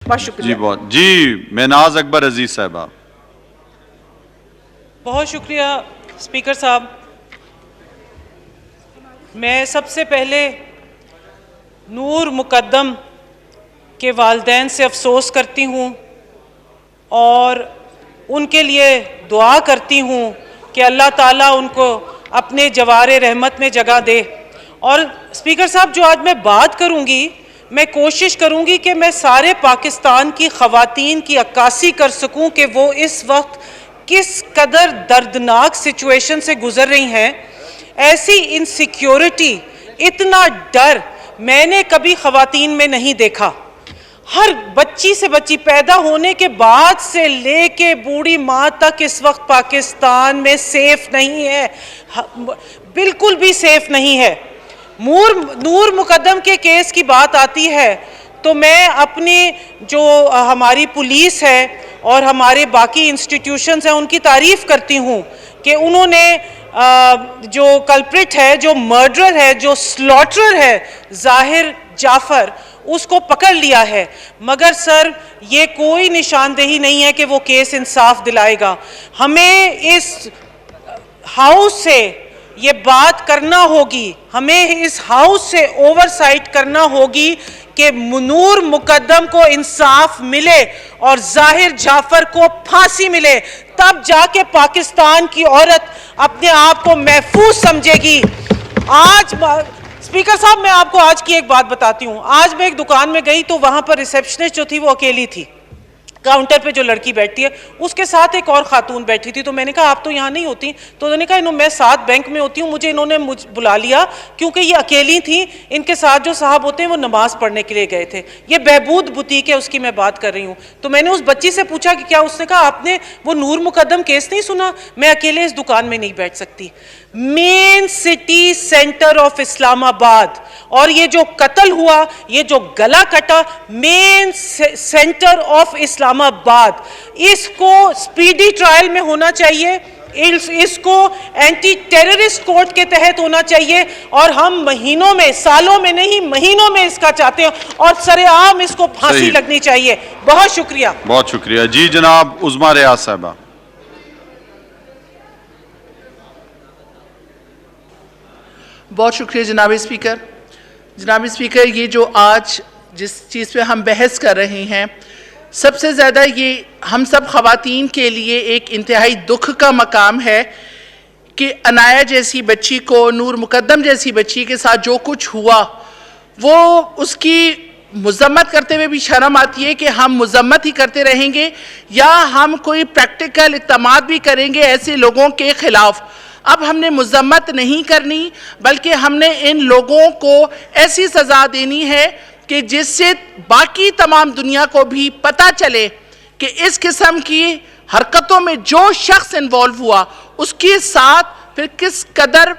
بہت شکریہ. جی بہت جی میناز اکبر عزیز صاحبہ. بہت شکریہ اسپیکر صاحب. میں سب سے پہلے نور مقدم کے والدین سے افسوس کرتی ہوں اور ان کے لیے دعا کرتی ہوں کہ اللہ تعالیٰ ان کو اپنے جوار رحمت میں جگہ دے. اور اسپیکر صاحب جو آج میں بات کروں گی میں کوشش کروں گی کہ میں سارے پاکستان کی خواتین کی عکاسی کر سکوں کہ وہ اس وقت کس قدر دردناک سچویشن سے گزر رہی ہیں. ایسی انسیکیورٹی، اتنا ڈر میں نے کبھی خواتین میں نہیں دیکھا. ہر بچی سے بچی پیدا ہونے کے بعد سے لے کے بوڑھی ماں تک اس وقت پاکستان میں سیف نہیں ہے، بالکل بھی سیف نہیں ہے. نور مقدم کے کیس کی بات آتی ہے تو میں اپنی جو ہماری پولیس ہے اور ہمارے باقی انسٹیٹیوشنز ہیں ان کی تعریف کرتی ہوں کہ انہوں نے جو کلپریٹ ہے، جو مرڈرر ہے، جو سلوٹرر ہے ظاہر جعفر، اس کو پکڑ لیا ہے. مگر سر یہ کوئی نشاندہی نہیں ہے کہ وہ کیس انصاف دلائے گا. ہمیں اس ہاؤس سے یہ بات کرنا ہوگی، ہمیں اس ہاؤس سے اوورسائٹ کرنا ہوگی کہ نور مقدم کو انصاف ملے اور ظاہر جعفر کو پھانسی ملے. تب جا کے پاکستان کی عورت اپنے آپ کو محفوظ سمجھے گی. آج اسپیکر صاحب میں آپ کو آج کی ایک بات بتاتی ہوں. آج میں ایک دکان میں گئی تو وہاں پر ریسیپشنسٹ جو تھی وہ اکیلی تھی. کاؤنٹر پہ جو لڑکی بیٹھتی ہے اس کے ساتھ ایک اور خاتون بیٹھی تھی. تو میں نے کہا آپ تو یہاں نہیں ہوتی؟ تو انہوں نے کہا میں ساتھ بینک میں ہوتی ہوں، مجھے انہوں نے بلا لیا کیونکہ یہ اکیلی تھیں، ان کے ساتھ جو صاحب ہوتے ہیں وہ نماز پڑھنے کے لیے گئے تھے. یہ بہبود بوتیک ہے، اس کی میں بات کر رہی ہوں. تو میں نے اس بچی سے پوچھا کہ کیا؟ اس نے کہا آپ نے وہ نور مقدم کیس نہیں سنا؟ میں اکیلے اس دکان میں نہیں بیٹھ سکتی. مین سٹی سینٹر آف اسلام آباد، اور یہ جو قتل ہوا، یہ جو گلا کٹا، مین سینٹر آف اسلام آباد. اس کو سپیڈی ٹرائل میں ہونا چاہیے، اس کو اینٹی ٹیررسٹ کورٹ کے تحت ہونا چاہیے، اور ہم مہینوں میں، سالوں میں نہیں مہینوں میں اس کا چاہتے ہیں، اور سر عام اس کو پھانسی لگنی چاہیے. بہت شکریہ. بہت شکریہ. جی جناب عظمیٰ ریاض صاحبہ. بہت شکریہ جناب اسپیکر. جناب اسپیکر، یہ جو آج جس چیز پہ ہم بحث کر رہے ہیں، سب سے زیادہ یہ ہم سب خواتین کے لیے ایک انتہائی دکھ کا مقام ہے کہ عنایہ جیسی بچی کو، نور مقدم جیسی بچی کے ساتھ جو کچھ ہوا، وہ اس کی مذمت کرتے ہوئے بھی شرم آتی ہے کہ ہم مذمت ہی کرتے رہیں گے یا ہم کوئی پریکٹیکل اقدامات بھی کریں گے ایسے لوگوں کے خلاف. اب ہم نے مذمت نہیں کرنی بلکہ ہم نے ان لوگوں کو ایسی سزا دینی ہے کہ جس سے باقی تمام دنیا کو بھی پتہ چلے کہ اس قسم کی حرکتوں میں جو شخص انوالو ہوا اس کے ساتھ پھر کس قدر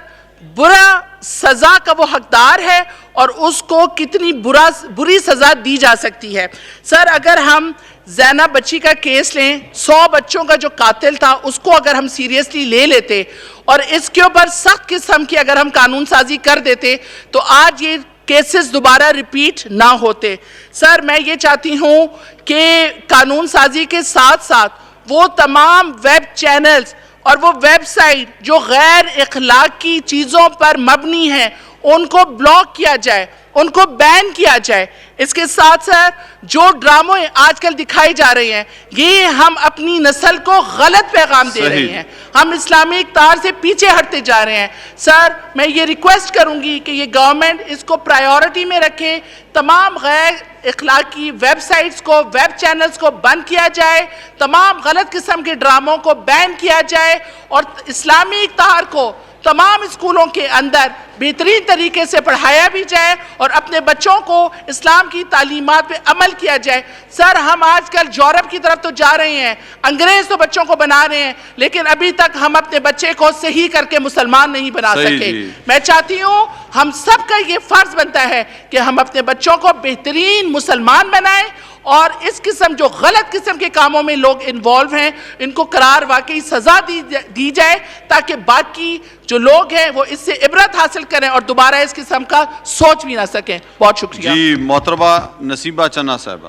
برا سزا کا وہ حقدار ہے اور اس کو کتنی بری سزا دی جا سکتی ہے. سر اگر ہم زینب بچی کا کیس لیں، 100 بچوں کا جو قاتل تھا اس کو اگر ہم سیریسلی لے لیتے اور اس کے اوپر سخت قسم کی اگر ہم قانون سازی کر دیتے تو آج یہ کیسز دوبارہ ریپیٹ نہ ہوتے. سر میں یہ چاہتی ہوں کہ قانون سازی کے ساتھ ساتھ وہ تمام ویب چینلز اور وہ ویب سائٹ جو غیر اخلاقی چیزوں پر مبنی ہیں ان کو بلاک کیا جائے، ان کو بین کیا جائے. اس کے ساتھ ساتھ جو ڈرامے آج کل دکھائی جا رہے ہیں یہ ہم اپنی نسل کو غلط پیغام دے رہے ہیں، ہم اسلامی اقدار سے پیچھے ہٹتے جا رہے ہیں. سر میں یہ ریکویسٹ کروں گی کہ یہ گورنمنٹ اس کو پرائیورٹی میں رکھے، تمام غیر اخلاقی ویب سائٹس کو، ویب چینلز کو بند کیا جائے، تمام غلط قسم کے ڈراموں کو بین کیا جائے اور اسلامی اقدار کو تمام اسکولوں کے اندر بہترین طریقے سے پڑھایا بھی جائے اور اپنے بچوں کو اسلام کی تعلیمات پہ عمل کیا جائے. سر ہم آج کل یورپ کی طرف تو جا رہے ہیں، انگریز تو بچوں کو بنا رہے ہیں لیکن ابھی تک ہم اپنے بچے کو صحیح کر کے مسلمان نہیں بنا سکے. میں چاہتی ہوں ہم سب کا یہ فرض بنتا ہے کہ ہم اپنے بچوں کو بہترین مسلمان بنائیں اور اس قسم جو غلط قسم کے کاموں میں لوگ انوالو ہیں ان کو قرار واقعی سزا دی جائے تاکہ باقی جو لوگ ہیں وہ اس سے عبرت حاصل کریں اور دوبارہ اس قسم کا سوچ بھی نہ سکیں. بہت شکریہ. جی محترمہ نصیبہ چنا صاحبہ.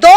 2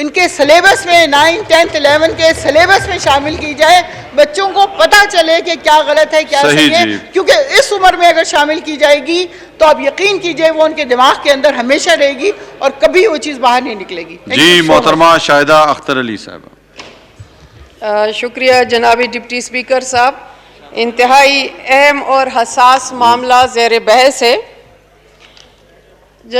ان کے سلیبس میں 9, 10, 11 کے سلیبس میں شامل کی جائے, بچوں کو پتہ چلے کہ کیا غلط ہے کیا صحیح ہے, کیونکہ اس عمر میں اگر شامل کی جائے گی تو آپ یقین کیجئے وہ ان کے دماغ کے اندر ہمیشہ رہے گی اور کبھی وہ چیز باہر نہیں نکلے گی. جی محترمہ شاہدہ اختر علی صاحبہ. شکریہ جناب ڈپٹی اسپیکر صاحب. انتہائی اہم اور حساس معاملہ زیر بحث ہے.